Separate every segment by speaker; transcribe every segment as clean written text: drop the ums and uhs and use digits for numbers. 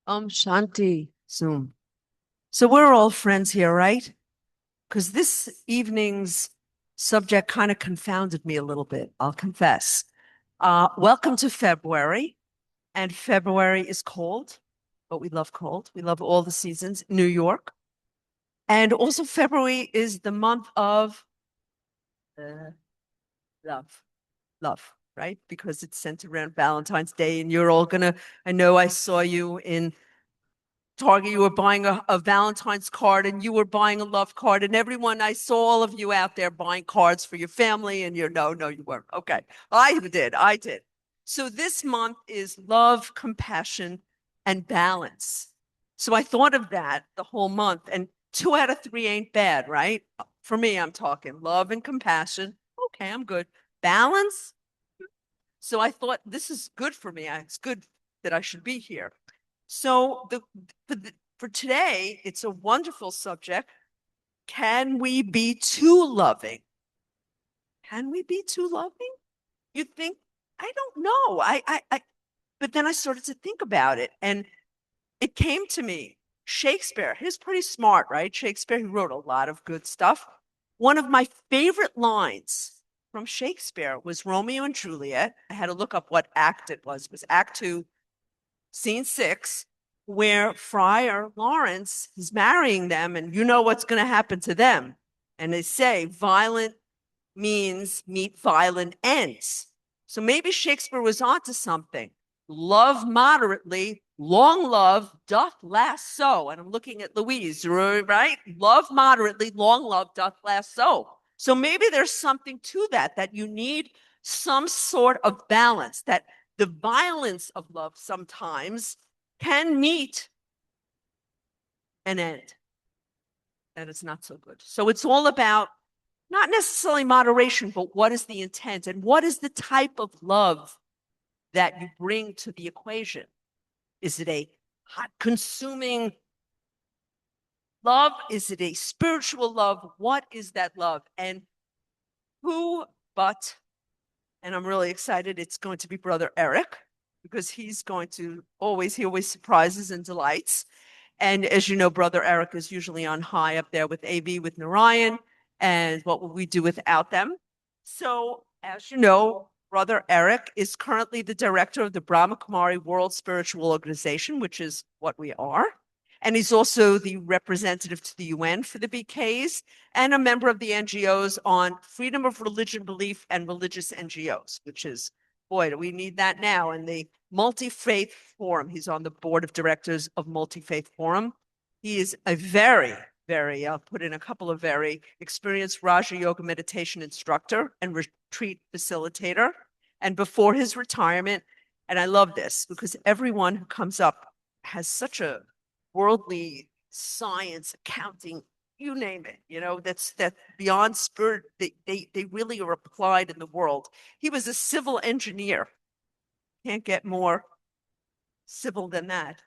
Speaker 1: Shanti, Zoom. So we're all friends here, right? Because this evening's subject kind of confounded me a little bit, I'll confess. Welcome to February, and February is cold, but we love cold. We love all the seasons, New York. And also February is the month of uh, love, love, right? Because it's centered around Valentine's Day, and you're all gonna, I know I saw you in Target, you were buying a Valentine's card and you were buying a love card, and everyone, I saw all of you out there buying cards for your family, and you're, no, you weren't. Okay. I did. So this month is love, compassion, and balance. So I thought of that the whole month, and 2 out of 3 ain't bad, right? For me, I'm talking love and compassion. Okay, I'm good. Balance. So I thought this is good for me. It's good that I should be here. So for today, it's a wonderful subject. Can we be too loving? Can we be too loving? You think, I don't know. But then I started to think about it, and it came to me. Shakespeare, he's pretty smart, right? Shakespeare, he wrote a lot of good stuff. One of my favorite lines from Shakespeare was Romeo and Juliet. I had to look up what act it was. It was Act Two, Scene 6, where Friar Lawrence is marrying them, and you know what's going to happen to them. And they say violent means meet violent ends. So maybe Shakespeare was onto something. Love moderately, long love doth last so. And I'm looking at Louise, right? Love moderately, long love doth last so. So maybe there's something to that, that you need some sort of balance, that the violence of love sometimes can meet an end, that it's not so good. So it's all about not necessarily moderation, but what is the intent and what is the type of love that you bring to the equation? Is it a hot, consuming love? Is it a spiritual love? What is that love? And who but, and I'm really excited, it's going to be Brother Erik, because he's going to he always surprises and delights. And as you know, Brother Erik is usually on high up there with AV, with Narayan, and what would we do without them? So, as you know, Brother Erik is currently the director of the Brahma Kumari World Spiritual Organization, which is what we are. And he's also the representative to the UN for the BKs and a member of the NGOs on freedom of religion belief and religious NGOs, which is, boy, do we need that now. And the Multi-Faith Forum, he's on the board of directors of Multi-Faith Forum. He is a I'll put in a couple of very experienced Raja Yoga meditation instructor and retreat facilitator. And before his retirement, and I love this because everyone who comes up has such a worldly science, accounting, you name it, that beyond spirit, they really are applied in the world. He was a civil engineer. Can't get more civil than that.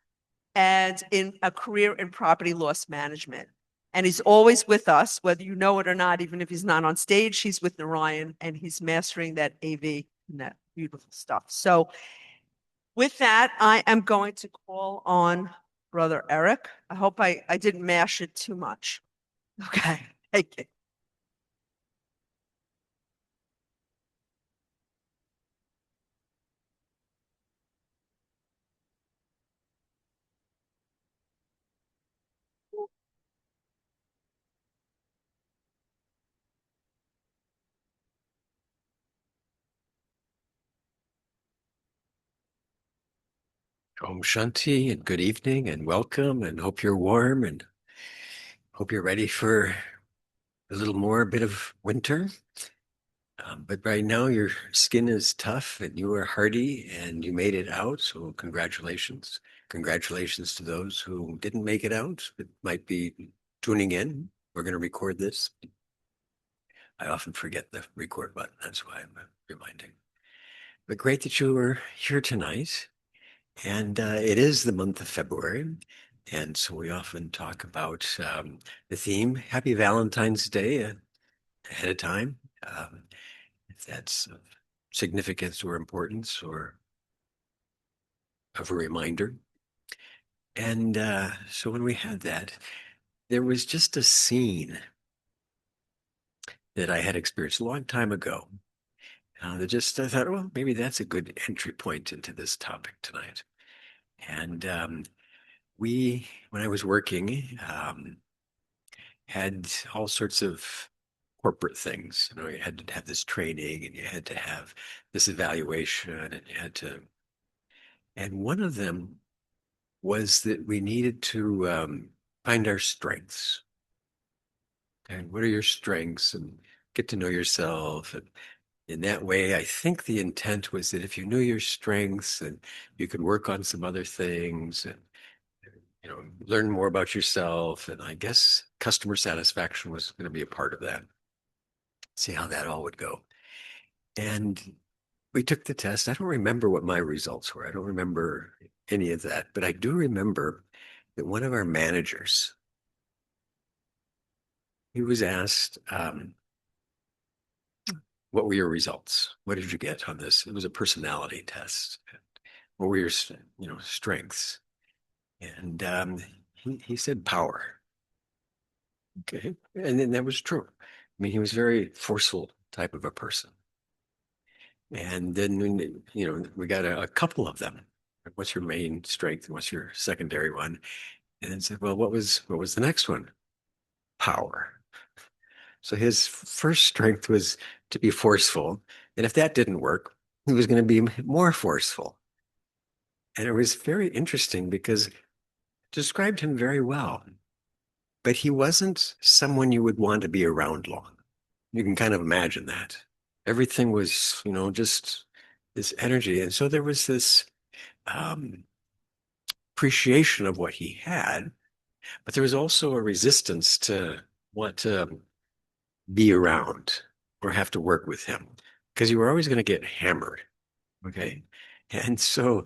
Speaker 1: And in a career in property loss management. And he's always with us, whether you know it or not, even if he's not on stage, he's with Narayan and he's mastering that AV and that beautiful stuff. So with that, I am going to call on Brother Erik. I hope I didn't mash it too much. Okay, thank you.
Speaker 2: Om Shanti and good evening and welcome and hope you're warm and hope you're ready for a little more bit of winter. But right now your skin is tough and you are hardy and you made it out. So congratulations. Congratulations to those who didn't make it out but might be tuning in. We're going to record this. I often forget the record button. That's why I'm reminding. But great that you were here tonight. And it is the month of February. And so we often talk about the theme, Happy Valentine's Day ahead of time. If that's of significance or importance or of a reminder. And so when we had that, there was just a scene that I had experienced a long time ago. That just I thought, well, maybe that's a good entry point into this topic tonight. And when I was working, had all sorts of corporate things. You know, you had to have this training and you had to have this evaluation and you had to, and one of them was that we needed to find our strengths. And what are your strengths? And get to know yourself. And in that way, I think the intent was that if you knew your strengths and you could work on some other things and learn more about yourself. And I guess customer satisfaction was going to be a part of that. See how that all would go. And we took the test. I don't remember what my results were. I don't remember any of that, but I do remember that one of our managers, he was asked, what were your results? What did you get on this? It was a personality test. What were your, strengths? And he said power. Okay. And then that was true. I mean, he was very forceful type of a person. And then, we got a couple of them. What's your main strength and what's your secondary one? And then said, well, what was the next one? Power. So his first strength was to be forceful. And if that didn't work, he was going to be more forceful. And it was very interesting because it described him very well. But he wasn't someone you would want to be around long. You can kind of imagine that. Everything was, just this energy. And so there was this um, appreciation of what he had, but there was also a resistance to want to be around or have to work with him because you were always going to get hammered. Okay. And so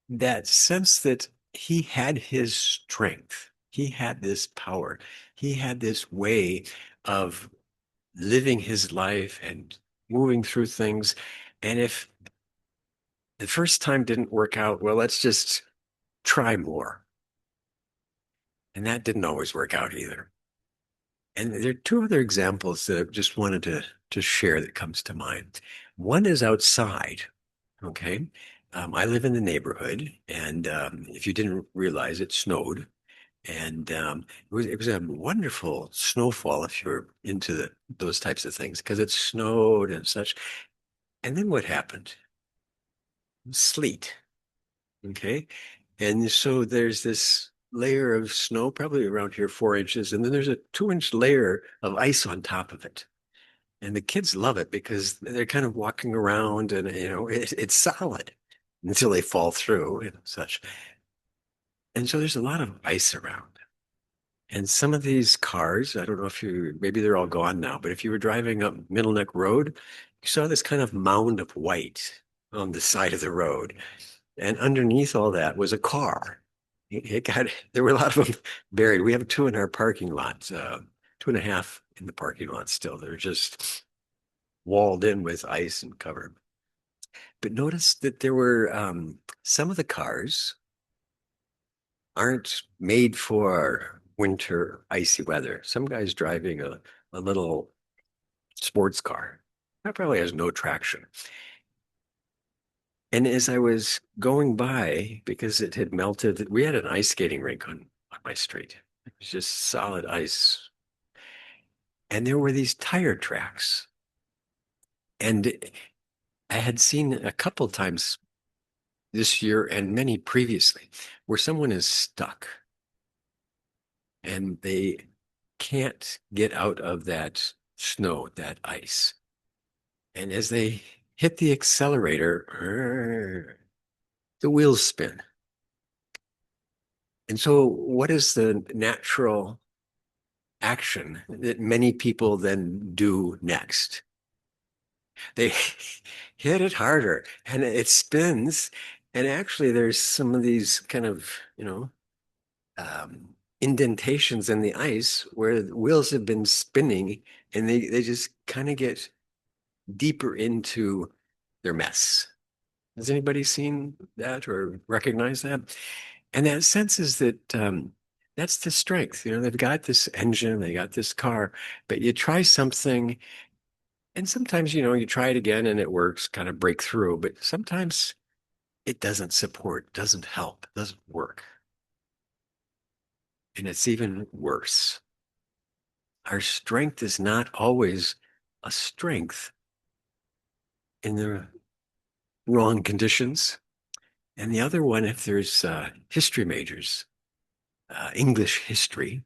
Speaker 2: that sense that he had his strength, he had this power, he had this way of living his life and moving through things. And if the first time didn't work out, well, let's just try more. And that didn't always work out either. And there are two other examples that I just wanted to share that comes to mind. One is outside. Okay. I live in the neighborhood, and if you didn't realize, it snowed, and it was a wonderful snowfall if you're into those types of things because it snowed and such. And then what happened? Sleet. Okay. And so there's this layer of snow, probably around here 4 inches, and then there's a 2 inch layer of ice on top of it. And the kids love it because they're kind of walking around and, it's solid until they fall through and such. And so there's a lot of ice around. And some of these cars, I don't know if maybe they're all gone now, but if you were driving up Middle Neck Road, you saw this kind of mound of white on the side of the road. And underneath all that was a car. There were a lot of them buried. We have two in our parking lot, two and a half in the parking lot still. They're just walled in with ice and covered. But notice that there were some of the cars aren't made for winter icy weather. Some guy's driving a little sports car. That probably has no traction. And as I was going by, because it had melted, we had an ice skating rink on my street. It was just solid ice. And there were these tire tracks. And I had seen a couple times this year and many previously where someone is stuck and they can't get out of that snow, that ice. And as they hit the accelerator, the wheels spin. And so, what is the natural action that many people then do next? They hit it harder and it spins. And actually, there's some of these kind of, indentations in the ice where the wheels have been spinning and they just kind of get deeper into their mess. Has anybody seen that or recognized that? And that sense is that that's the strength. They've got this engine, they got this car, but you try something, and sometimes, you try it again and it works, kind of break through, but sometimes it doesn't support, doesn't help, doesn't work. And it's even worse. Our strength is not always a strength in the wrong conditions. And the other one, if there's history majors, English history,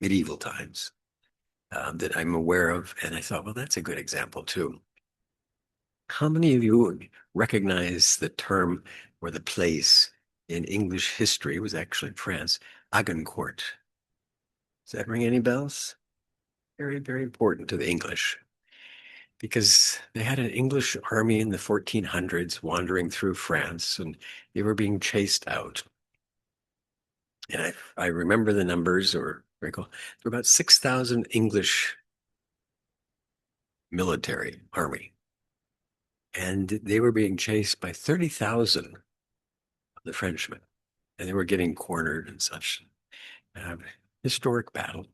Speaker 2: medieval times, that I'm aware of. And I thought, well, that's a good example too. How many of you recognize the term or the place in English history? It was actually in France, Agincourt. Does that ring any bells? Very, very important to the English because they had an English army in the 1400s wandering through France and they were being chased out. And I remember the numbers, or very cool. There were about 6,000 English military army, and they were being chased by 30,000 of the Frenchmen, and they were getting cornered and such. Historic battle.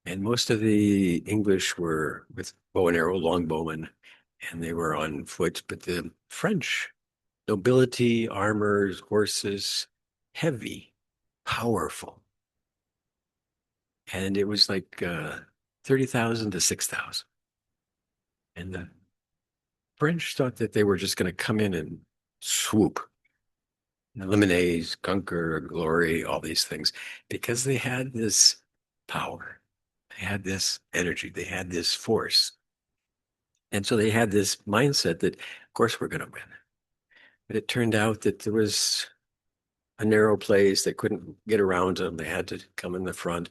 Speaker 2: And most of the English were with bow and arrow, longbowmen, and they were on foot. But the French nobility, armors, horses, heavy, powerful. And it was like 30,000 to 6,000. And the French thought that they were just going to come in and swoop, eliminate, conquer, glory, all these things, because they had this power. They had this energy. They had this force. And so they had this mindset that, of course, we're going to win. But it turned out that there was a narrow place. They couldn't get around them. They had to come in the front.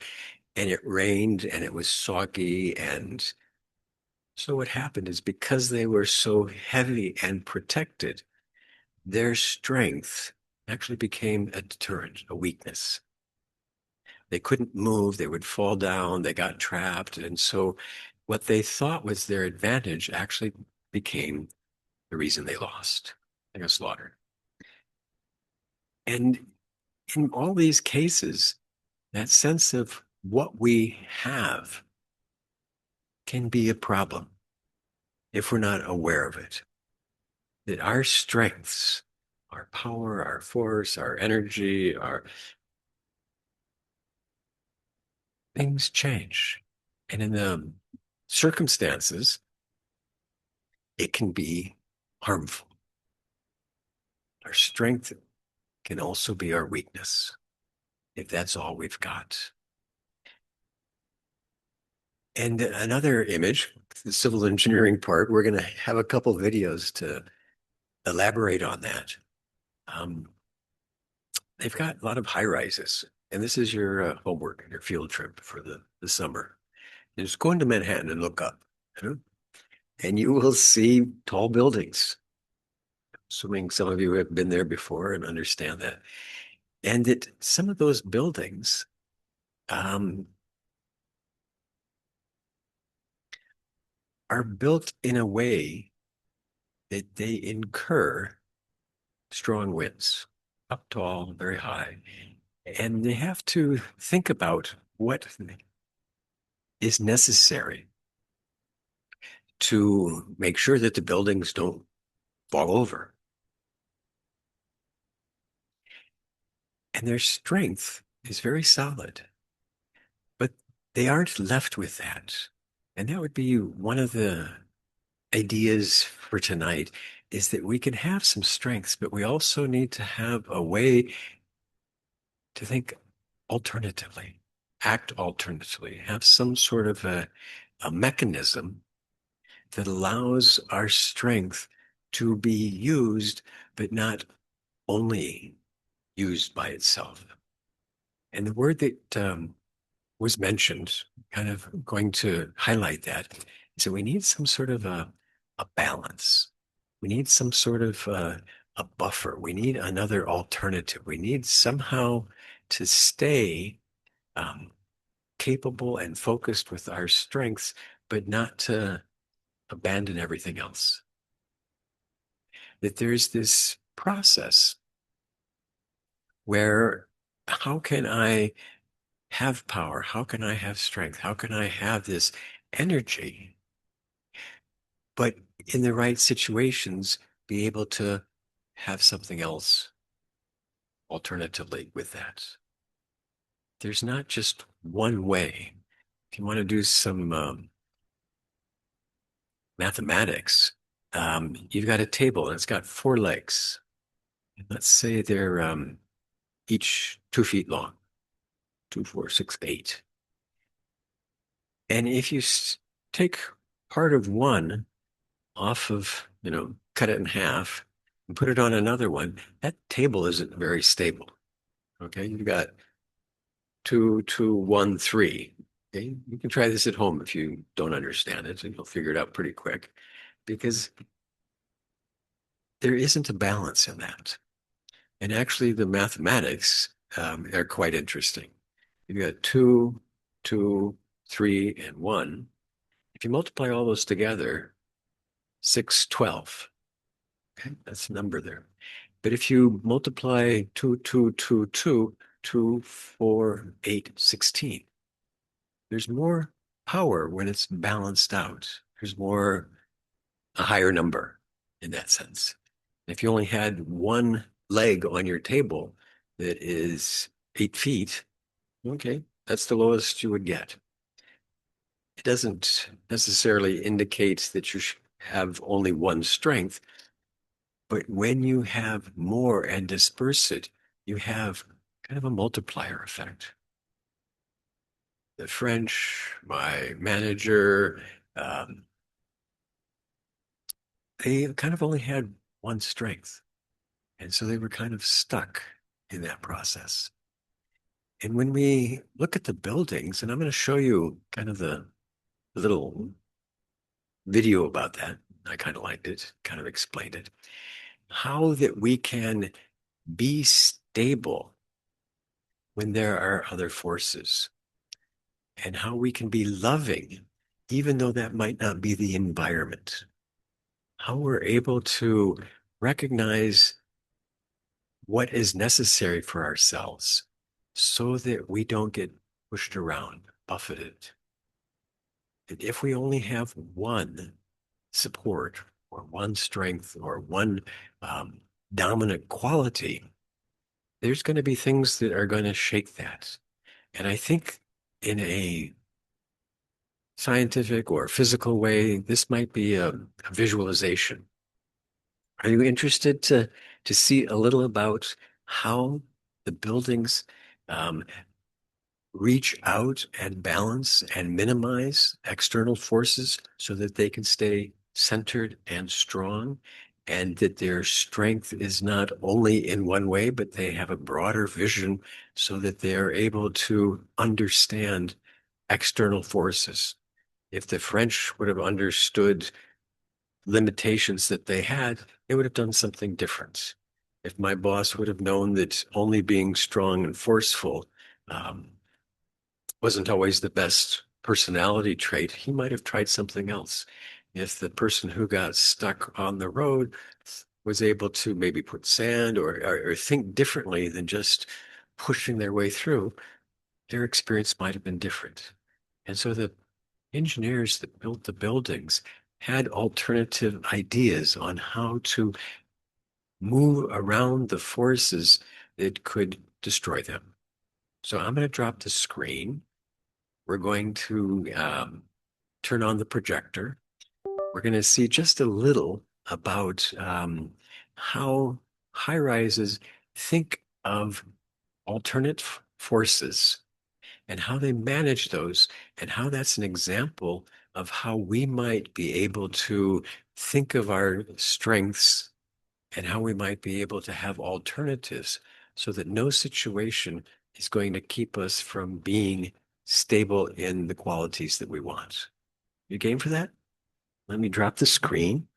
Speaker 2: And it rained and it was soggy. And so what happened is because they were so heavy and protected, their strength actually became a deterrent, a weakness. They couldn't move. They would fall down. They got trapped. And so what they thought was their advantage actually became the reason they lost. They got slaughtered. And in all these cases, that sense of what we have can be a problem if we're not aware of it. That our strengths, our power, our force, our energy, our things change. And in the circumstances, it can be harmful. Our strength can also be our weakness if that's all we've got. And another image, the civil engineering part, we're going to have a couple videos to elaborate on that. Um, they've got a lot of high rises, and this is your homework, your field trip for the summer. Just go into Manhattan and look up, and you will see tall buildings, assuming some of you have been there before and understand that. And that some of those buildings are built in a way that they incur strong winds, up tall, very high. And they have to think about what is necessary to make sure that the buildings don't fall over. And their strength is very solid, but they aren't left with that. And that would be one of the ideas for tonight is that we can have some strengths, but we also need to have a way to think alternatively, act alternatively, have some sort of a mechanism that allows our strength to be used, but not only used by itself. And the word that was mentioned, kind of going to highlight that, is that we need some sort of a balance. We need some sort of a buffer. We need another alternative. We need somehow to stay um, capable and focused with our strengths, but not to abandon everything else. That there's this process where how can I have power? How can I have strength? How can I have this energy, but in the right situations, be able to have something else alternatively with that? There's not just one way. If you want to do some mathematics, you've got a table and it's got four legs. Let's say they're each 2 feet long, 2, 4, 6, 8. And if you take part of one off of, cut it in half and put it on another one, that table isn't very stable. Okay, you've got 2, 2, 1, 3. Okay, you can try this at home if you don't understand it, and you'll figure it out pretty quick because there isn't a balance in that. And actually, the mathematics are quite interesting. You've got 2, 2, 3, and 1. If you multiply all those together, 6, 12. Okay, that's a number there. But if you multiply 2, 2, 2, 2, 2, 4, 8, 16, there's more power when it's balanced out. There's more, a higher number in that sense. If you only had one leg on your table that is 8 feet, okay, that's the lowest you would get. It doesn't necessarily indicate that you should have only one strength, but when you have more and disperse it, you have kind of a multiplier effect. The French, my manager, um, they kind of only had one strength. And so they were kind of stuck in that process. And when we look at the buildings, and I'm going to show you kind of the little video about that. I kind of liked it, kind of explained it. How that we can be stable when there are other forces, and how we can be loving, even though that might not be the environment. How we're able to recognize what is necessary for ourselves so that we don't get pushed around, buffeted. And if we only have one support or one strength or one um, dominant quality, there's going to be things that are going to shake that. And I think in a scientific or physical way, this might be a visualization. Are you interested to see a little about how the buildings um, reach out and balance and minimize external forces so that they can stay centered and strong, and that their strength is not only in one way, but they have a broader vision so that they're able to understand external forces? If the French would have understood limitations that they had, they would have done something different. If my boss would have known that only being strong and forceful um, wasn't always the best personality trait, he might have tried something else. If the person who got stuck on the road was able to maybe put sand or think differently than just pushing their way through, their experience might have been different. And so the engineers that built the buildings had alternative ideas on how to move around the forces that could destroy them. So I'm going to drop the screen. We're going to turn on the projector. We're going to see just a little about how high rises think of alternate forces and how they manage those, and how that's an example of how we might be able to think of our strengths and how we might be able to have alternatives so that no situation is going to keep us from being stable in the qualities that we want. You game for that? Let me drop the screen.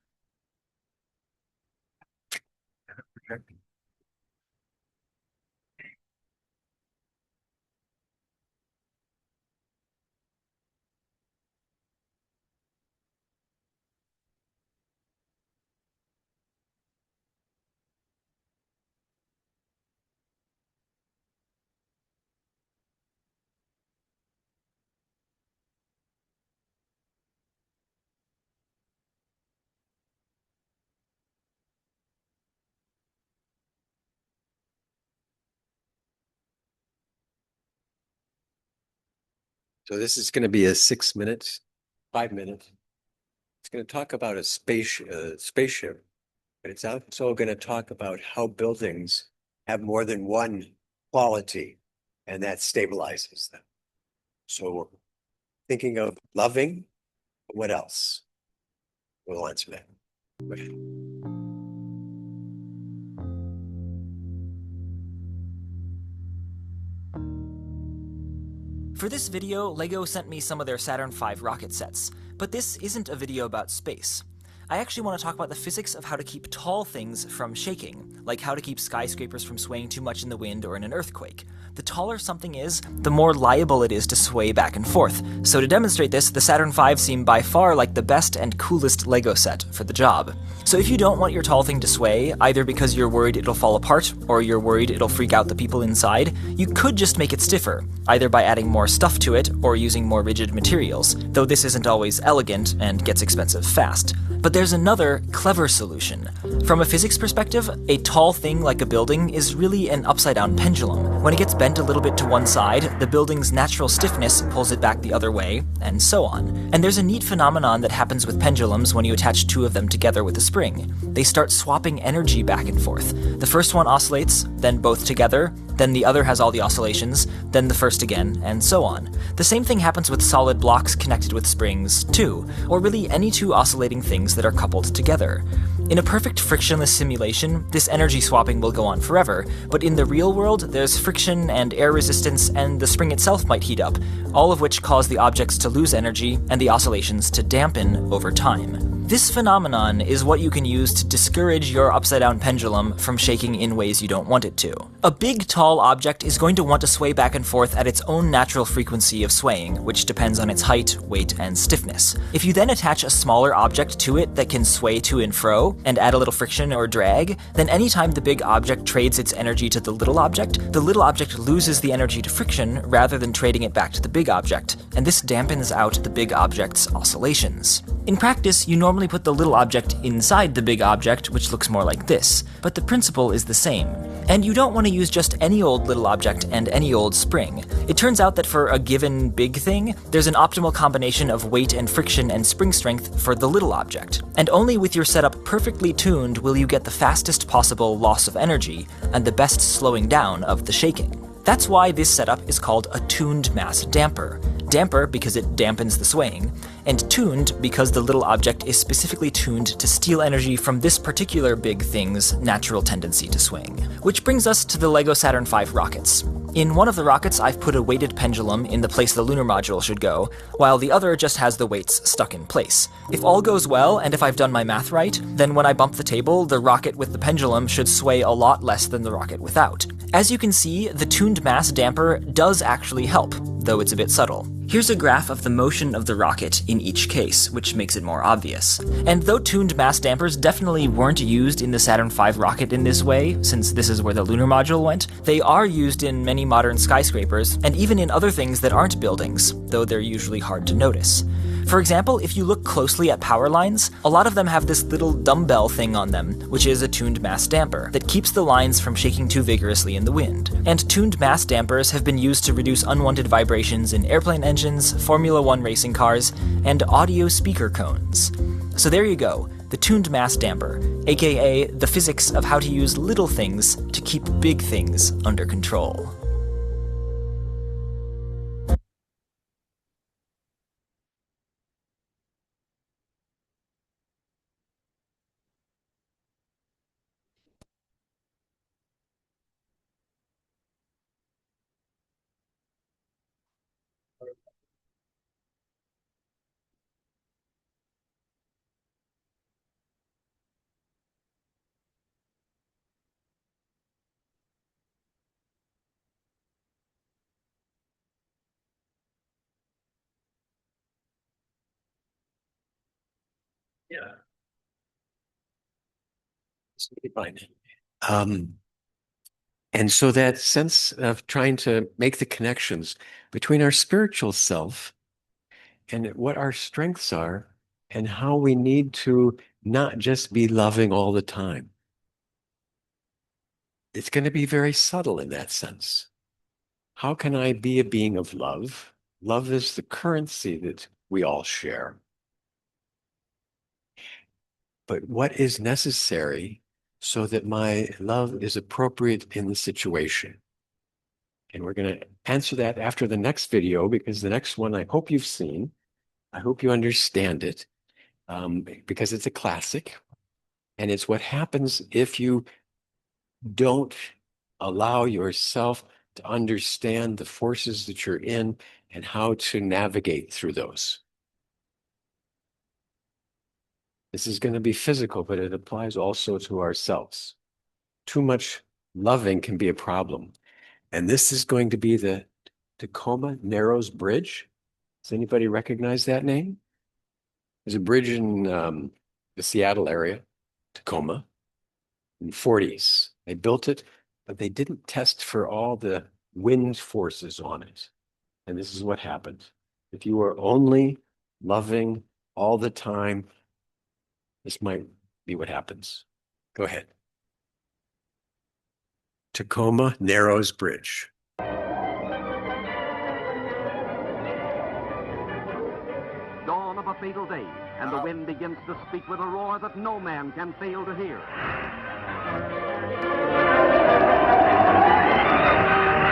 Speaker 2: So this is going to be a 6 minutes, 5 minutes. It's going to talk about a spaceship, but it's also going to talk about how buildings have more than one quality, and that stabilizes them. So thinking of loving, what else? We'll answer that. Okay.
Speaker 3: For this video, LEGO sent me some of their Saturn V rocket sets, but this isn't a video about space. I actually want to talk about the physics of how to keep tall things from shaking, like how to keep skyscrapers from swaying too much in the wind or in an earthquake. The taller something is, the more liable it is to sway back and forth. So to demonstrate this, the Saturn V seemed by far like the best and coolest LEGO set for the job. So if you don't want your tall thing to sway, either because you're worried it'll fall apart, or you're worried it'll freak out the people inside, you could just make it stiffer, either by adding more stuff to it, or using more rigid materials, though this isn't always elegant and gets expensive fast. But there's another, clever solution. From a physics perspective, a tall thing like a building is really an upside-down pendulum. When it gets bent a little bit to one side, the building's natural stiffness pulls it back the other way, and so on. And there's a neat phenomenon that happens with pendulums when you attach two of them together with a spring. They start swapping energy back and forth. The first one oscillates, then both together, then the other has all the oscillations, then the first again, and so on. The same thing happens with solid blocks connected with springs, too, or really any two oscillating things that are coupled together. In a perfect frictionless simulation, this energy swapping will go on forever, but in the real world, there's friction and air resistance, and the spring itself might heat up, all of which cause the objects to lose energy and the oscillations to dampen over time. This phenomenon is what you can use to discourage your upside-down pendulum from shaking in ways you don't want it to. A big, tall object is going to want to sway back and forth at its own natural frequency of swaying, which depends on its height, weight, and stiffness. If you then attach a smaller object to it that can sway to and fro, and add a little friction or drag, then anytime the big object trades its energy to the little object loses the energy to friction rather than trading it back to the big object, and this dampens out the big object's oscillations. In practice, you normally put the little object inside the big object, which looks more like this, but the principle is the same. And you don't want to use just any old little object and any old spring. It turns out that for a given big thing, there's an optimal combination of weight and friction and spring strength for the little object. And only with your setup perfectly tuned will you get the fastest possible loss of energy and the best slowing down of the shaking. That's why this setup is called a tuned mass damper. Damper because it dampens the swaying, and tuned because the little object is specifically tuned to steal energy from this particular big thing's natural tendency to swing. Which brings us to the LEGO Saturn V rockets. In one of the rockets, I've put a weighted pendulum in the place the lunar module should go, while the other just has the weights stuck in place. If all goes well, and if I've done my math right, then when I bump the table, the rocket with the pendulum should sway a lot less than the rocket without. As you can see, the tuned mass damper does actually help, though it's a bit subtle. Here's a graph of the motion of the rocket in each case, which makes it more obvious. And though tuned mass dampers definitely weren't used in the Saturn V rocket in this way, since this is where the lunar module went, they are used in many modern skyscrapers, and even in other things that aren't buildings, though they're usually hard to notice. For example, if you look closely at power lines, a lot of them have this little dumbbell thing on them, which is a tuned mass damper, that keeps the lines from shaking too vigorously in the wind. And tuned mass dampers have been used to reduce unwanted vibrations in airplane engines, Formula One racing cars, and audio speaker cones. So there you go, the tuned mass damper, aka the physics of how to use little things to keep big things under control.
Speaker 2: Yeah, it's really fine. Um, and so that sense of trying to make the connections between our spiritual self and what our strengths are and how we need to not just be loving all the time. It's going to be very subtle in that sense. How can I be a being of love Love is the currency that we all share. But what is necessary so that my love is appropriate in the situation? And we're going to answer that after the next video, because the next one I hope you've seen. I hope you understand it, because it's a classic. And it's what happens if you don't allow yourself to understand the forces that you're in and how to navigate through those. This is going to be physical, but it applies also to ourselves. Too much loving can be a problem. And this is going to be the Tacoma Narrows Bridge. Does anybody recognize that name? There's a bridge in the Seattle area, Tacoma, in the 40s. They built it, but they didn't test for all the wind forces on it. And this is what happened. If you are only loving all the time, this might be what happens. Go ahead. Tacoma Narrows Bridge.
Speaker 4: Dawn of a fatal day, and the wind begins to speak with a roar that no man can fail to hear.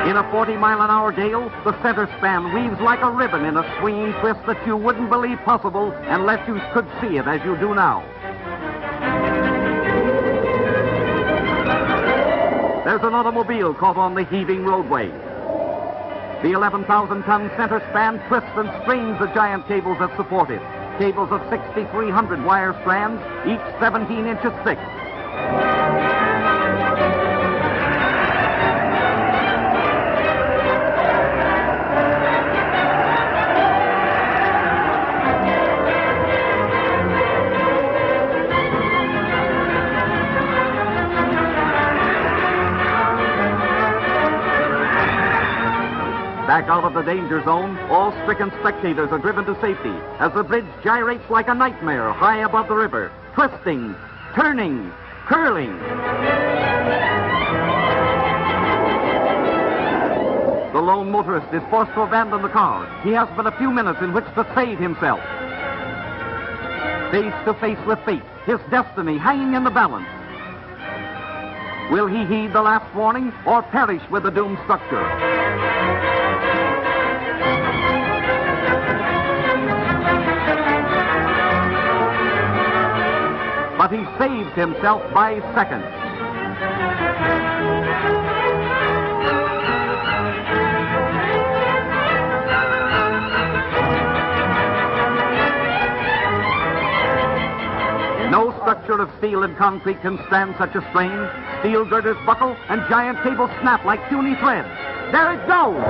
Speaker 4: In a 40-mile-an-hour gale, the center span weaves like a ribbon in a swinging twist that you wouldn't believe possible unless you could see it as you do now. There's an automobile caught on the heaving roadway. The 11,000-ton center span twists and strains the giant cables that support it. Cables of 6,300 wire strands, each 17 inches thick. Back out of the danger zone, all stricken spectators are driven to safety as the bridge gyrates like a nightmare high above the river, twisting, turning, curling. The lone motorist is forced to abandon the car. He has but a few minutes in which to save himself. Face to face with fate, his destiny hanging in the balance. Will he heed the last warning or perish with the doomed structure? But he saves himself by seconds. No structure of steel and concrete can stand such a strain. Steel girders buckle and giant cables snap like puny threads. There it goes!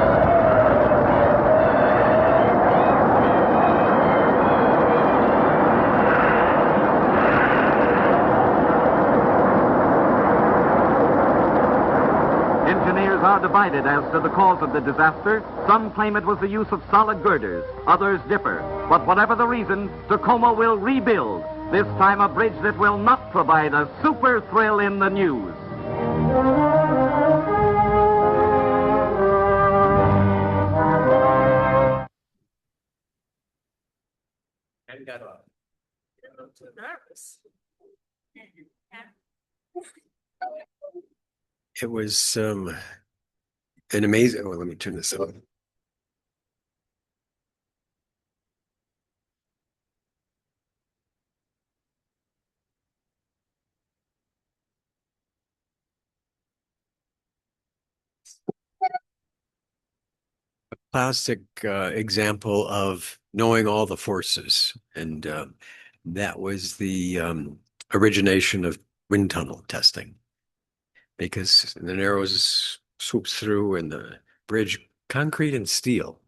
Speaker 4: Engineers are divided as to the cause of the disaster. Some claim it was the use of solid girders. Others differ. But whatever the reason, Tacoma will rebuild. This time a bridge that will not provide a super thrill in the news.
Speaker 1: I'm too nervous.
Speaker 2: It was an amazing. Oh, let me turn this on. A classic example of knowing all the forces, and that was the origination of wind tunnel testing. Because the Narrows swoops through and the bridge, concrete and steel,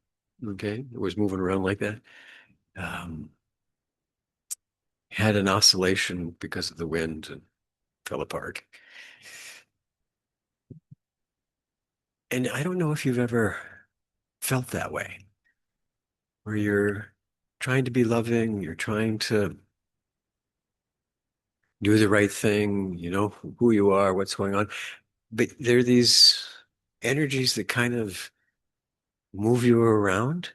Speaker 2: okay, it was moving around like that. Had an oscillation because of the wind and fell apart. And I don't know if you've ever felt that way, where you're trying to be loving, you're trying to do the right thing, you know who you are, what's going on. But there are these energies that kind of move you around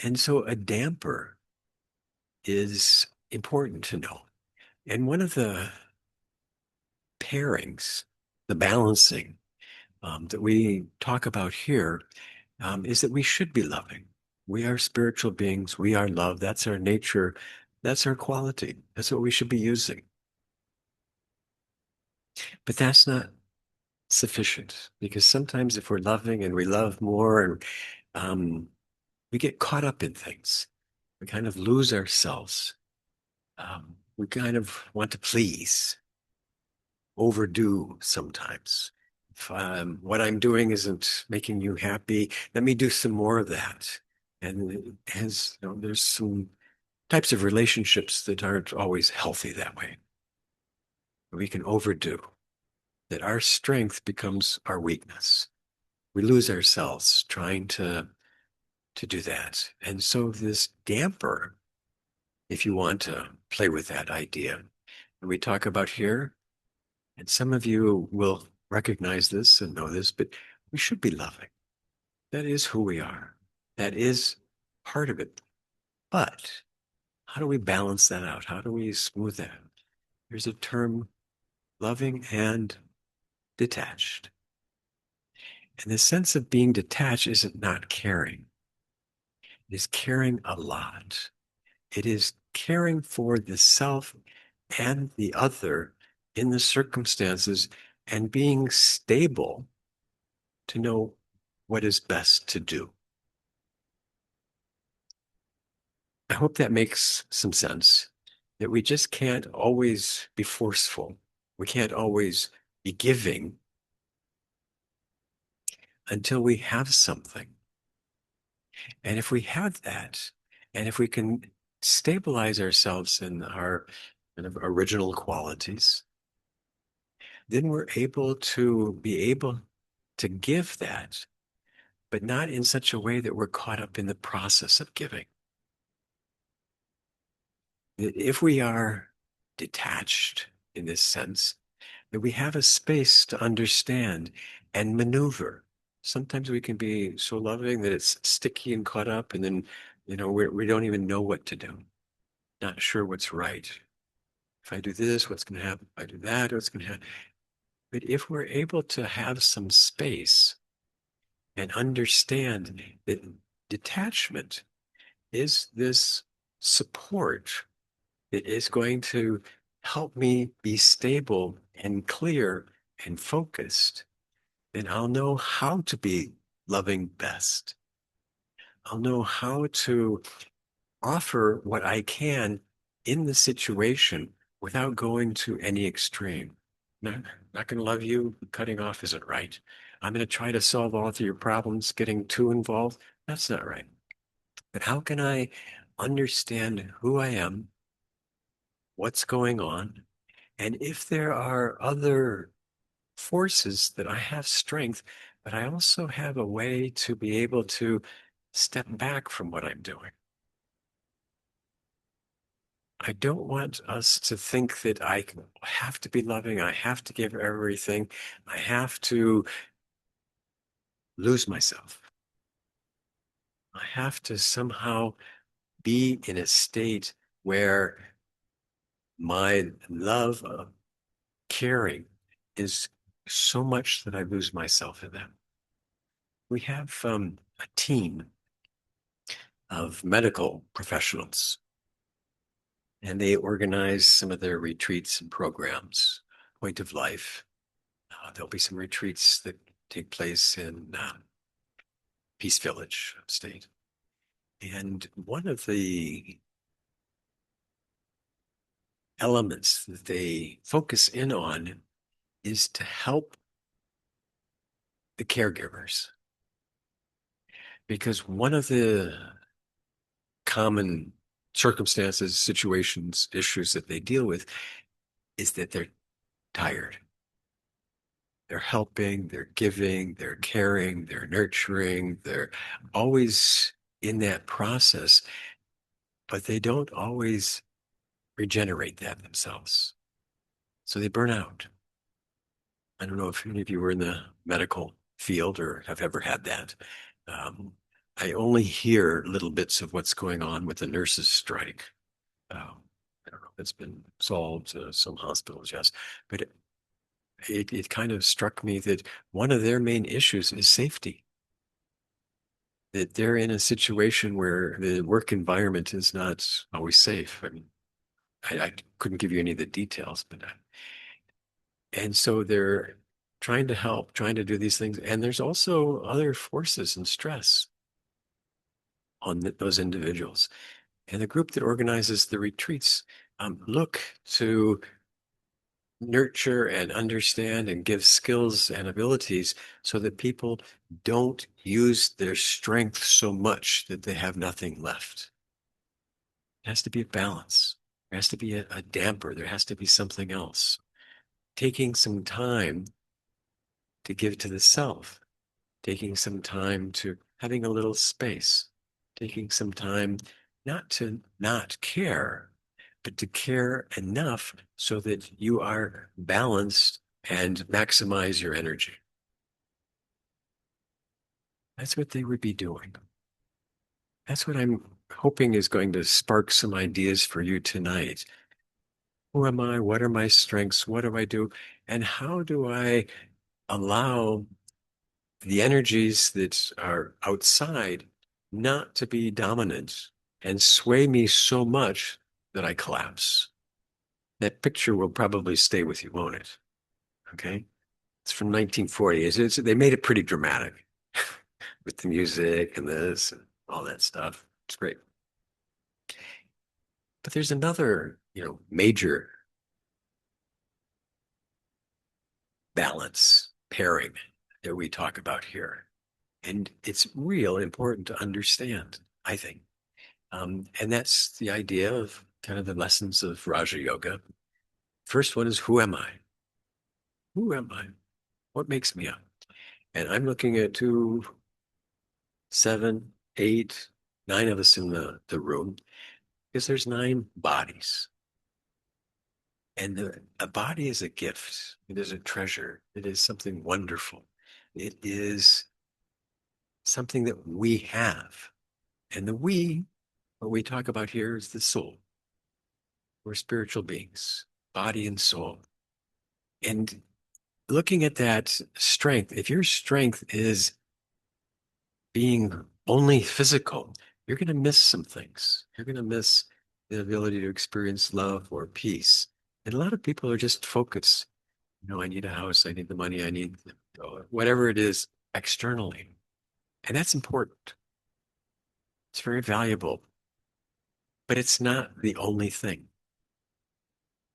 Speaker 2: And so a damper is important to know. And one of the pairings, the balancing that we talk about here is that we should be loving. We are spiritual beings. We are love. That's our nature. That's our quality. That's what we should be using. But that's not sufficient because sometimes if we're loving and we love more and we get caught up in things, we kind of lose ourselves. We kind of want to please, overdo sometimes. If what I'm doing isn't making you happy, let me do some more of that. And as you know, there's some types of relationships that aren't always healthy that way. We can overdo, that our strength becomes our weakness. We lose ourselves trying to do that. And so this damper, if you want to play with that idea, that we talk about here, and some of you will recognize this and know this, but we should be loving. That is who we are. That is part of it. But how do we balance that out? How do we smooth that? There's a term, loving and detached. And the sense of being detached isn't not caring. It is caring a lot. It is caring for the self and the other in the circumstances and being stable to know what is best to do. I hope that makes some sense, that we just can't always be forceful. We can't always be giving until we have something. And if we have that, and if we can stabilize ourselves in our kind of original qualities, then we're able to give that, but not in such a way that we're caught up in the process of giving. If we are detached in this sense, that we have a space to understand and maneuver. Sometimes we can be so loving that it's sticky and caught up, and then, we don't even know what to do. Not sure what's right. If I do this, what's going to happen? If I do that, what's going to happen? But if we're able to have some space and understand that detachment is this support that is going to help me be stable and clear and focused, then I'll know how to be loving best. I'll know how to offer what I can in the situation without going to any extreme. Not going to love you. Cutting off isn't right. I'm going to try to solve all of your problems. Getting too involved, that's not right. But how can I understand who I am, what's going on, and if there are other forces that I have strength, but I also have a way to be able to step back from what I'm doing. I don't want us to think that I have to be loving, I have to give everything, I have to lose myself. I have to somehow be in a state where my love of caring is so much that I lose myself in that. We have a team of medical professionals, and they organize some of their retreats and programs. Point of Life. There'll be some retreats that take place in Peace Village upstate. And one of the elements that they focus in on is to help the caregivers. Because one of the common circumstances, situations, issues that they deal with is that they're tired. They're helping, they're giving, they're caring, they're nurturing, they're always in that process, but they don't always regenerate that themselves. So they burn out. I don't know if any of you were in the medical field or have ever had that. I only hear little bits of what's going on with the nurses' strike. I don't know if it's been solved, some hospitals, yes, but it kind of struck me that one of their main issues is safety. That they're in a situation where the work environment is not always safe. I mean, I couldn't give you any of the details, but and so they're trying to help, trying to do these things, and there's also other forces and stress on those individuals. And the group that organizes the retreats look to nurture and understand and give skills and abilities so that people don't use their strength so much that they have nothing left. It has to be a balance. There has to be a damper. There has to be something else. Taking some time to give to the self, taking some time to having a little space, taking some time not to not care, but to care enough so that you are balanced and maximize your energy. That's what they would be doing. That's what I'm hoping is going to spark some ideas for you tonight. Who am I? What are my strengths? What do I do? And how do I allow the energies that are outside not to be dominant and sway me so much that I collapse? That picture will probably stay with you, won't it? Okay. It's from 1940. They made it pretty dramatic with the music and this and all that stuff. It's great. But there's another, major balance pairing that we talk about here. And it's real important to understand, I think. And that's the idea of kind of the lessons of Raja Yoga. First one is, who am I? Who am I? What makes me up? And I'm looking at 2, 7, 8, 9 of us in the room, because there's 9 bodies. And a body is a gift. It is a treasure. It is something wonderful. It is something that we have. And what we talk about here is the soul. We're spiritual beings, body and soul. And looking at that strength, if your strength is being only physical, you're going to miss some things. You're going to miss the ability to experience love or peace. And a lot of people are just focused. I need a house, I need the money, I need whatever it is externally. And that's important. It's very valuable, but it's not the only thing.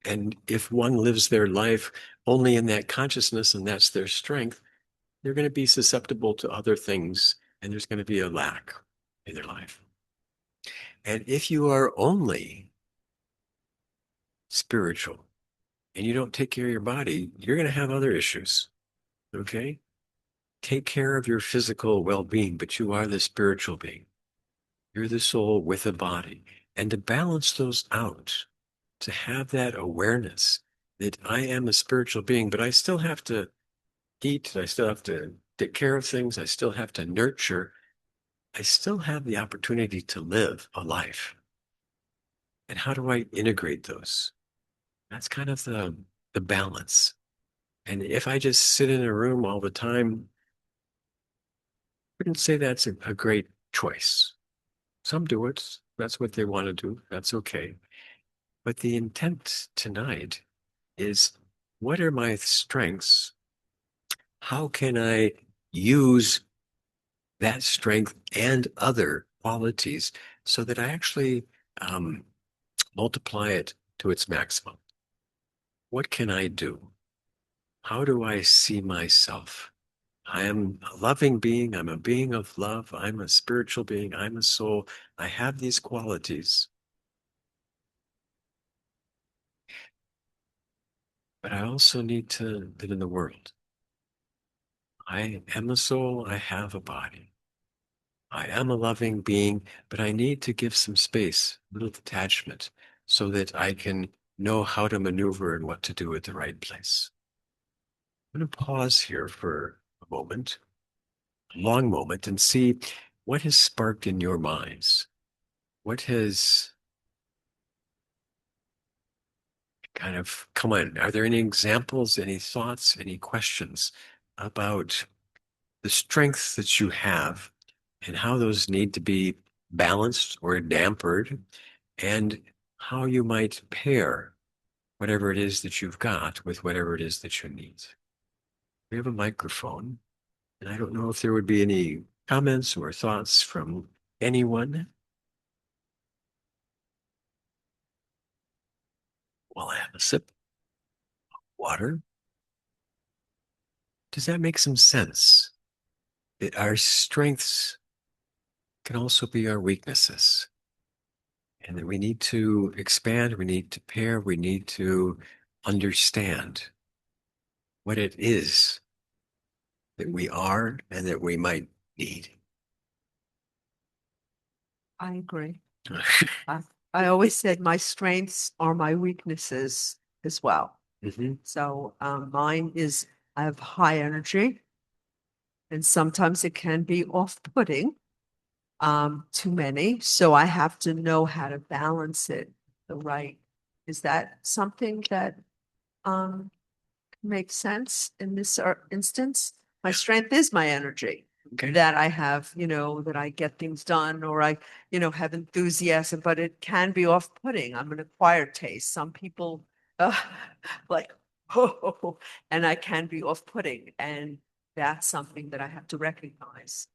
Speaker 2: And if one lives their life only in that consciousness and that's their strength, they're going to be susceptible to other things and there's going to be a lack in their life. And if you are only spiritual and you don't take care of your body, you're going to have other issues. Okay? Take care of your physical well-being, but you are the spiritual being. You're the soul with a body. And to balance those out, to have that awareness that I am a spiritual being, but I still have to eat, I still have to take care of things, I still have to nurture, I still have the opportunity to live a life. And how do I integrate those? That's kind of the balance. And if I just sit in a room all the time, I wouldn't say that's a great choice. Some do it. That's what they want to do. That's okay. But the intent tonight is, what are my strengths? How can I use that strength and other qualities so that I actually multiply it to its maximum? What can I do? How do I see myself? I am a loving being. I'm a being of love. I'm a spiritual being. I'm a soul. I have these qualities. But I also need to live in the world. I am a soul. I have a body. I am a loving being, but I need to give some space, a little detachment, so that I can know how to maneuver and what to do at the right place. I'm going to pause here for a moment, a long moment, and see what has sparked in your minds? What has kind of come on? Are there any examples, any thoughts, any questions about the strengths that you have and how those need to be balanced or dampered, and how you might pair whatever it is that you've got with whatever it is that you need? We have a microphone, and I don't know if there would be any comments or thoughts from anyone. While I have a sip of water. Does that make some sense? That our strengths can also be our weaknesses, and that we need to expand, we need to pair, we need to understand what it is that we are and that we might need.
Speaker 1: I agree. I always said my strengths are my weaknesses as well.
Speaker 2: Mhm.
Speaker 1: So mine is I have high energy, and sometimes it can be off-putting, too many. So I have to know how to balance it the right. Is that something that makes sense in this instance? My strength is my energy.
Speaker 2: Okay.
Speaker 1: That I have, that I get things done, or I, have enthusiasm, but it can be off-putting. I'm an acquired taste. Some people like, oh, and I can be off-putting, and that's something that I have to recognize.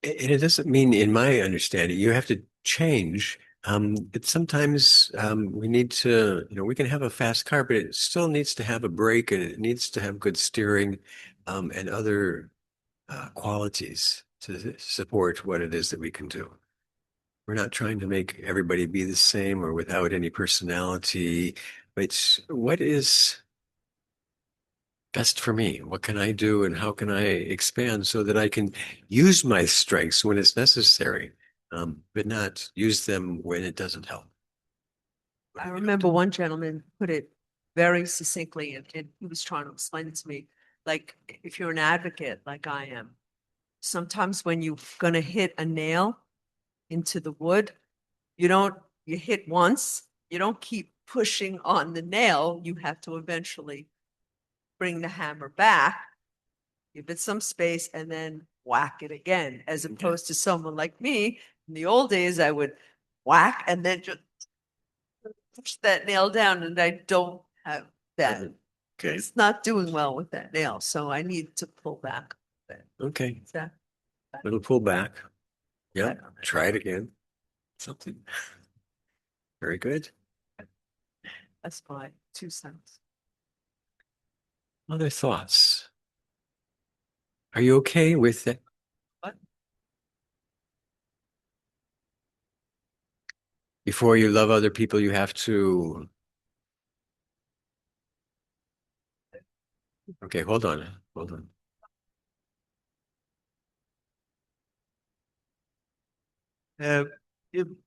Speaker 2: And it doesn't mean, in my understanding, you have to change. It's sometimes we need to, we can have a fast car, but it still needs to have a brake and it needs to have good steering and other qualities to support what it is that we can do. We're not trying to make everybody be the same or without any personality, but what is best for me? What can I do and how can I expand so that I can use my strengths when it's necessary, but not use them when it doesn't help?
Speaker 1: I remember one gentleman put it very succinctly, and he was trying to explain it to me, like, if you're an advocate like I am, sometimes when you're going to hit a nail into the wood, you hit once, you don't keep pushing on the nail. You have to eventually bring the hammer back, give it some space, and then whack it again, as opposed to someone like me. In the old days, I would whack and then just push that nail down, and I don't have that.
Speaker 2: Okay.
Speaker 1: It's not doing well with that nail, so I need to pull back a bit.
Speaker 2: Okay.
Speaker 1: Is that
Speaker 2: Little pull back. Yep.
Speaker 1: better?
Speaker 2: Try it again. Something. Very good.
Speaker 1: That's my 2 cents.
Speaker 2: Other thoughts? Are you okay with that?
Speaker 1: What?
Speaker 2: Before you love other people, you have to. Okay, hold on. Hold on.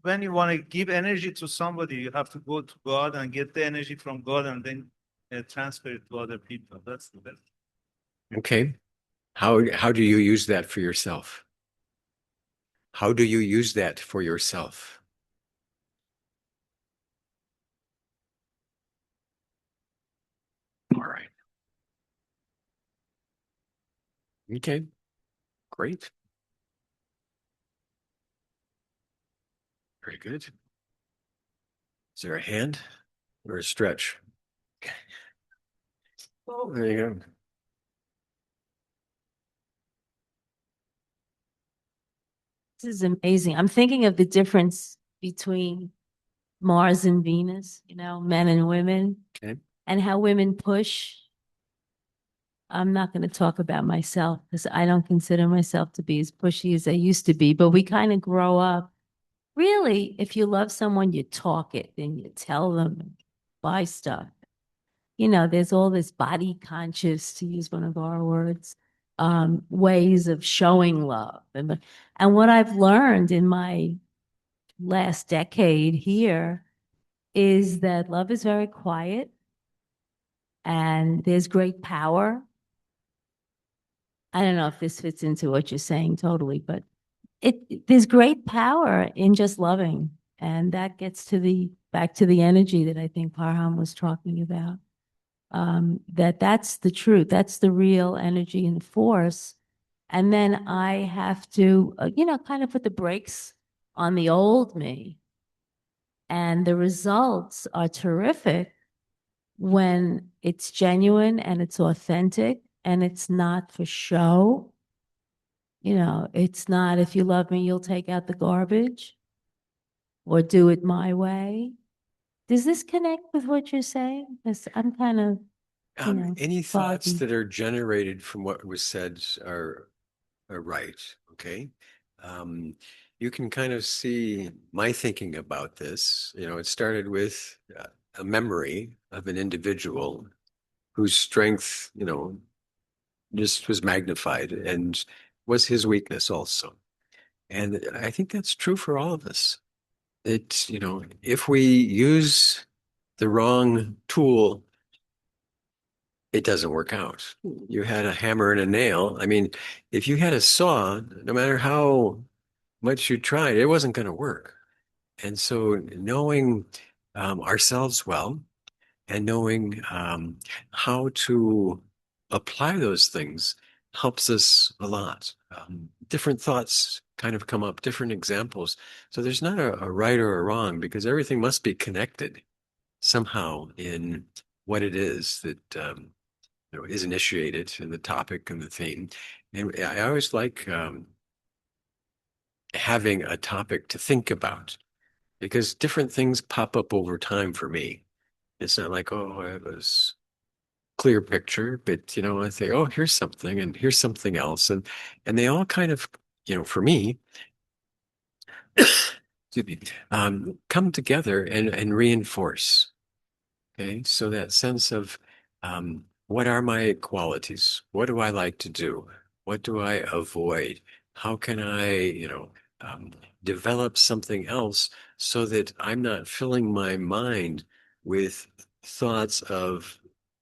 Speaker 5: When you want to give energy to somebody, you have to go to God and get the energy from God and then transfer it to other people. That's the best.
Speaker 2: Okay. How do you use that for yourself? How do you use that for yourself? All right. Okay. Great. Very good. Is there a hand or a stretch? Oh, there you go.
Speaker 6: This is amazing. I'm thinking of the difference between Mars and Venus, men and women,
Speaker 2: Okay.
Speaker 6: and how women push. I'm not going to talk about myself because I don't consider myself to be as pushy as I used to be, but we kind of grow up. Really, if you love someone, you talk it and you tell them, buy stuff. There's all this body conscious, to use one of our words, ways of showing love. And what I've learned in my last decade here is that love is very quiet and there's great power. I don't know if this fits into what you're saying totally, but there's great power in just loving. And that gets to the back to the energy that I think Parham was talking about. That's the truth. That's the real energy and force. And then I have to, kind of put the brakes on the old me. And the results are terrific when it's genuine and it's authentic and it's not for show. It's not, if you love me, you'll take out the garbage or do it my way. Does this connect with what you're saying? Because I'm kind of,
Speaker 2: Any thoughts
Speaker 6: foggy.
Speaker 2: that are generated from what was said are right. Okay. Um, you can kind of see my thinking about this. It started with a memory of an individual whose strength, just was magnified and was his weakness also. And I think that's true for all of us. If we use the wrong tool, it doesn't work out. You had a hammer and a nail. I mean, if you had a saw, no matter how much you tried, it wasn't going to work. And so knowing ourselves well and knowing how to apply those things helps us a lot. Different thoughts kind of come up, different examples. So there's not a right or a wrong because everything must be connected somehow in what it is that is initiated in the topic and the theme. And I always like having a topic to think about because different things pop up over time for me. It's not like, oh, I have this clear picture, but I say, oh, here's something and here's something else. And they all kind of, for me, excuse me, come together and reinforce. Okay, so that sense of what are my qualities? What do I like to do? What do I avoid? How can I, um, develop something else so that I'm not filling my mind with thoughts of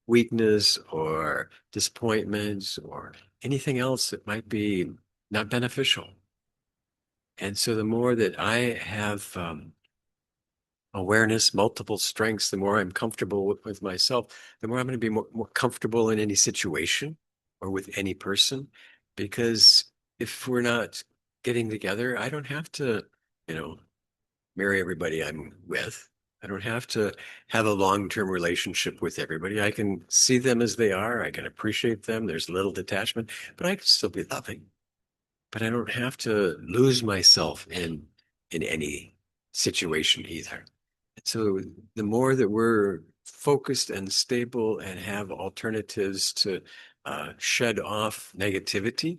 Speaker 2: weakness or disappointments or anything else that might be not beneficial. And so the more that I have awareness, multiple strengths, the more I'm comfortable with myself, the more I'm going to be more comfortable in any situation or with any person. Because if we're not getting together, I don't have to, you know, marry everybody I'm with. I don't have to have a long-term relationship with everybody. I can see them as they are. I can appreciate them. There's little detachment, but I can still be loving. But I don't have to lose myself in any situation either. So the more that we're focused and stable and have alternatives to shed off negativity,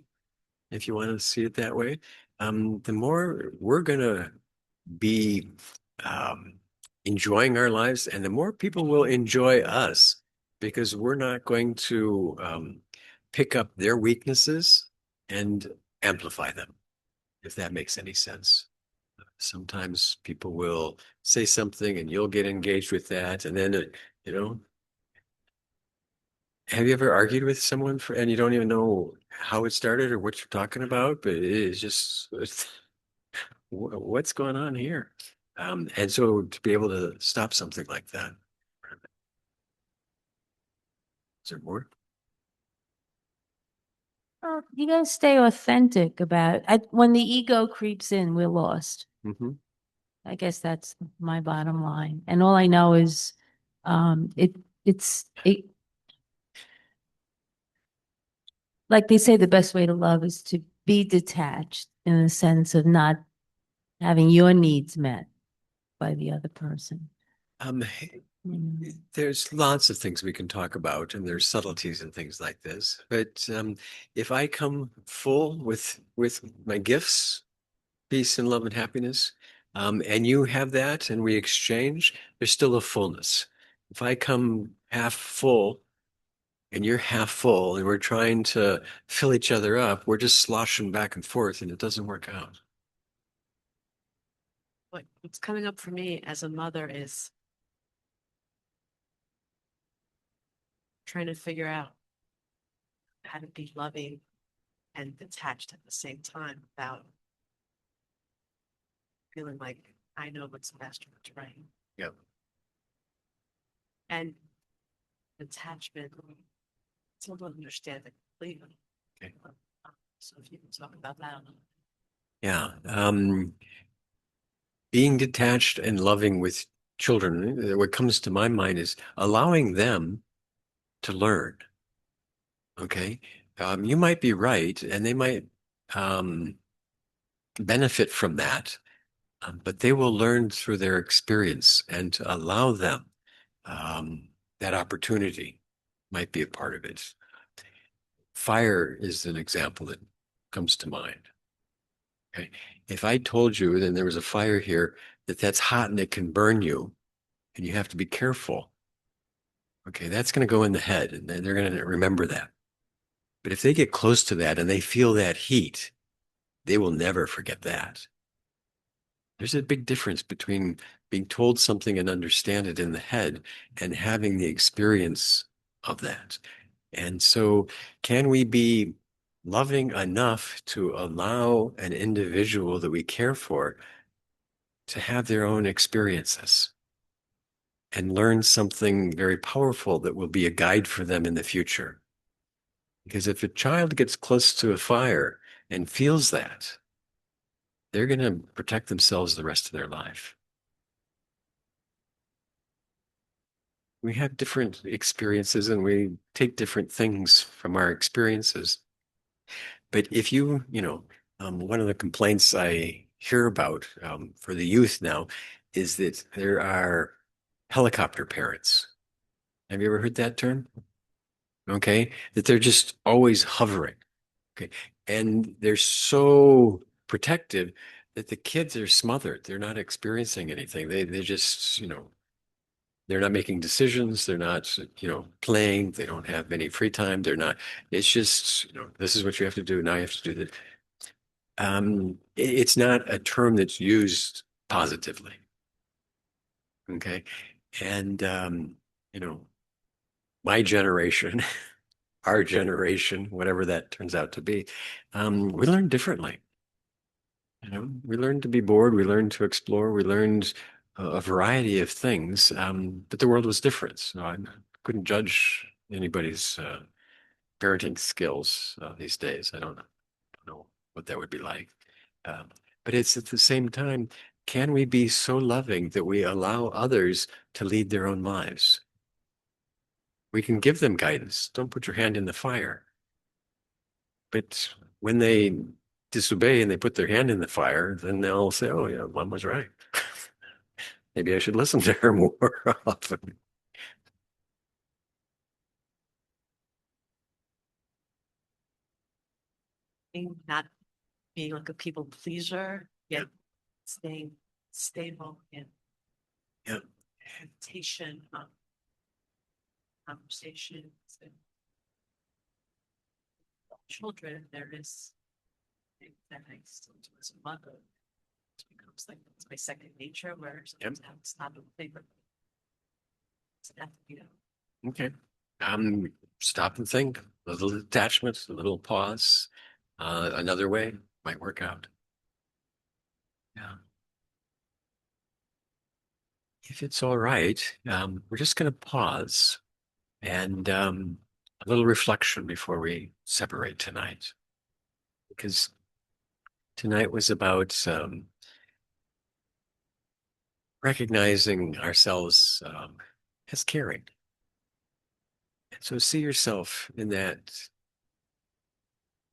Speaker 2: if you want to see it that way, the more we're going to be um, enjoying our lives, and the more people will enjoy us because we're not going to pick up their weaknesses and amplify them, if that makes any sense. Sometimes people will say something and you'll get engaged with that. And then, you know, have you ever argued with someone and you don't even know how it started or what you're talking about? But it is just, what's going on here? And so to be able to stop something like that, is there more?
Speaker 6: Well, you got to stay authentic about it. When the ego creeps in, we're lost.
Speaker 2: Mm-hmm.
Speaker 6: I guess that's my bottom line. And all I know is it like they say the best way to love is to be detached in the sense of not having your needs met by the other person.
Speaker 2: Um, there's lots of things we can talk about, and there's subtleties and things like this. But if I come full with my gifts, peace and love and happiness, and you have that, and we exchange, there's still a fullness. If I come half full and you're half full, and we're trying to fill each other up, we're just sloshing back and forth, and it doesn't work out.
Speaker 1: What's coming up for me as a mother is trying to figure out how to be loving and detached at the same time without feeling like I know what's best for what's right.
Speaker 2: Yep.
Speaker 1: And attachment, still don't understand it completely.
Speaker 2: Okay.
Speaker 1: So if you can talk about that a little.
Speaker 2: Yeah. Being detached and loving with children, what comes to my mind is allowing them to learn. Okay. You might be right, and they might benefit from that, but they will learn through their experience, and to allow them that opportunity might be a part of it. Fire is an example that comes to mind. Okay. If I told you then there was a fire here, that's hot and it can burn you, and you have to be careful. Okay, that's going to go in the head, and then they're going to remember that. But if they get close to that and they feel that heat, they will never forget that. There's a big difference between being told something and understand it in the head and having the experience of that. And so, can we be loving enough to allow an individual that we care for to have their own experiences and learn something very powerful that will be a guide for them in the future? Because if a child gets close to a fire and feels that, they're going to protect themselves the rest of their life. We have different experiences and we take different things from our experiences. But if one of the complaints I hear about for the youth now is that there are helicopter parents. Have you ever heard that term? Okay, that they're just always hovering. Okay, and they're so protective that the kids are smothered. They're not experiencing anything. They just, they're not making decisions. They're not, playing. They don't have any free time. They're not, it's just, this is what you have to do. Now you have to do that. It's not a term that's used positively. Okay. And, my generation, our generation, whatever that turns out to be, we learn differently. We learned to be bored. We learned to explore. We learned a variety of things, but the world was different. So I couldn't judge anybody's parenting skills these days. I don't know what that would be like. Um, but it's at the same time, can we be so loving that we allow others to lead their own lives? We can give them guidance. Don't put your hand in the fire. But when they disobey and they put their hand in the fire, then they'll say, oh, yeah, mom was right. Maybe I should listen to her more often.
Speaker 1: Not being like a people pleaser, yet
Speaker 2: Yep.
Speaker 1: staying stable in
Speaker 2: Yep.
Speaker 1: meditation, conversations, and children. There is things that I still do as a mother. It becomes like it's my second nature, where sometimes I have to stop and think. It's that,
Speaker 2: Okay. Stop and think. A little detachment, a little pause. Another way might work out. Yeah. If it's all right, we're just going to pause and a little reflection before we separate tonight. Because tonight was about recognizing ourselves as caring. And so see yourself in that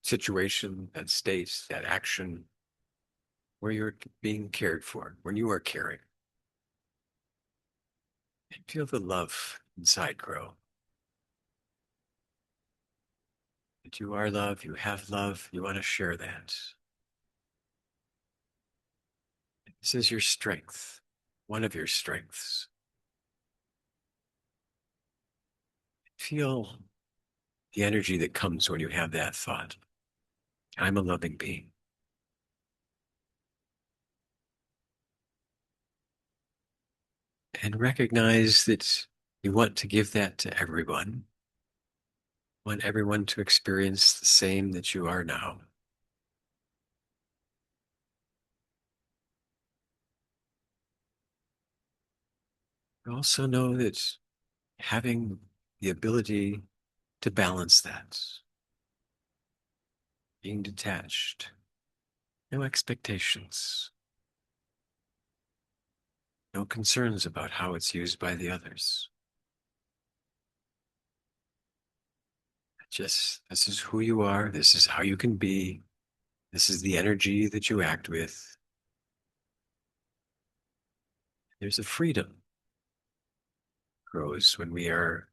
Speaker 2: situation, that state, that action where you're being cared for, when you are caring. And feel the love inside grow. That you are love, you have love, you want to share that. This is your strength, one of your strengths. Feel the energy that comes when you have that thought. I'm a loving being. And recognize that you want to give that to everyone. Want everyone to experience the same that you are now. Also know that having the ability to balance that, being detached, no expectations, no concerns about how it's used by the others. Just, this is who you are, this is how you can be, this is the energy that you act with. There's a freedom grows when we are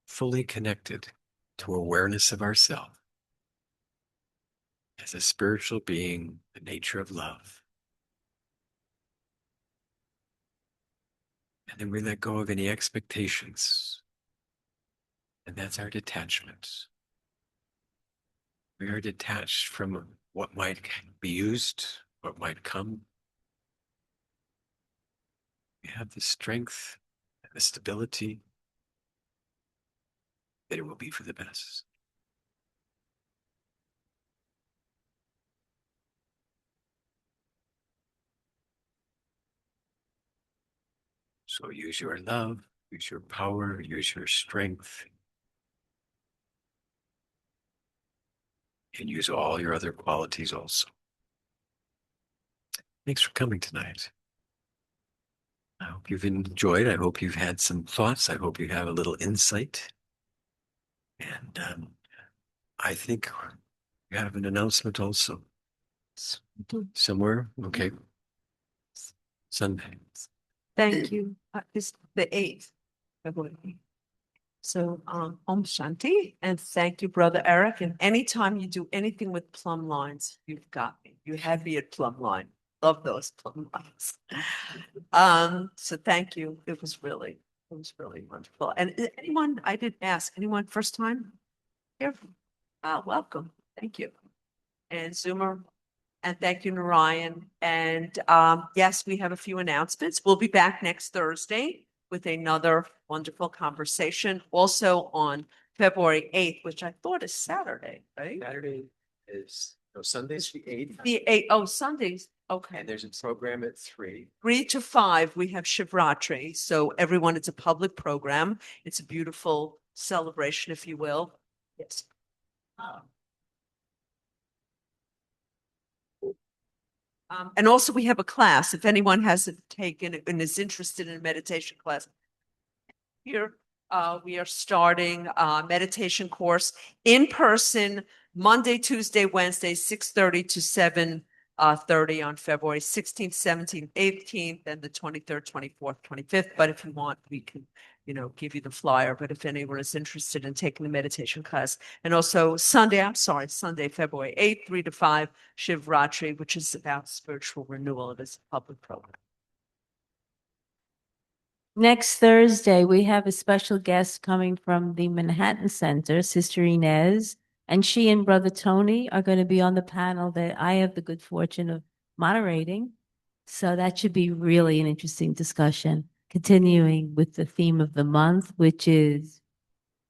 Speaker 2: fully connected to awareness of ourself as a spiritual being, the nature of love. And then we let go of any expectations. And that's our detachment. We are detached from what might be used, what might come. We have the strength and the stability that it will be for the best. So use your love, use your power, use your strength, and use all your other qualities also. Thanks for coming tonight. I hope you've enjoyed. I hope you've had some thoughts. I hope you have a little insight. And I think you have an announcement also. Somewhere? Okay. Sunday.
Speaker 1: Thank you. It's the 8th. February. So, Om Shanti, and thank you, Brother Eric. And anytime you do anything with plumb lines, you've got me. You had me at plumb line. Love those plumb lines. So thank you. It was really wonderful. And anyone, I didn't ask, anyone first time here? Welcome. Thank you. And Zoomer, and thank you, Narayan. And yes, we have a few announcements. We'll be back next Thursday with another wonderful conversation. Also on February 8th, which I thought is Saturday, right?
Speaker 2: Saturday is, no, Sunday's the 8th.
Speaker 1: The 8th, oh, Sundays, okay.
Speaker 2: And there's a program at 3.
Speaker 1: 3 to 5, we have Shivratri. So everyone, it's a public program. It's a beautiful celebration, if you will. Yes. And also we have a class, if anyone hasn't taken it and is interested in a meditation class. Here, we are starting a meditation course in person, Monday, Tuesday, Wednesday, 6:30 to 7:30 on February 16th, 17th, 18th, and the 23rd, 24th, 25th. But if you want, we can, give you the flyer. But if anyone is interested in taking the meditation class, and also Sunday, February 8th, 3 to 5, Shivratri, which is about spiritual renewal. It is a public program.
Speaker 6: Next Thursday, we have a special guest coming from the Manhattan Center, Sister Inez, and she and Brother Tony are going to be on the panel that I have the good fortune of moderating. So that should be really an interesting discussion, continuing with the theme of the month, which is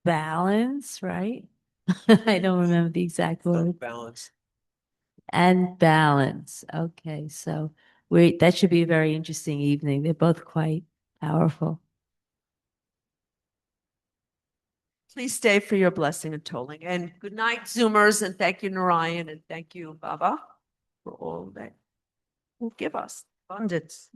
Speaker 6: balance, right? I don't remember the exact word.
Speaker 2: Balance.
Speaker 6: And balance. Okay, so that should be a very interesting evening. They're both quite powerful.
Speaker 1: Please stay for your blessing and tolling. And good night, Zoomers, and thank you, Narayan, and thank you, Baba, for all that will give us abundance.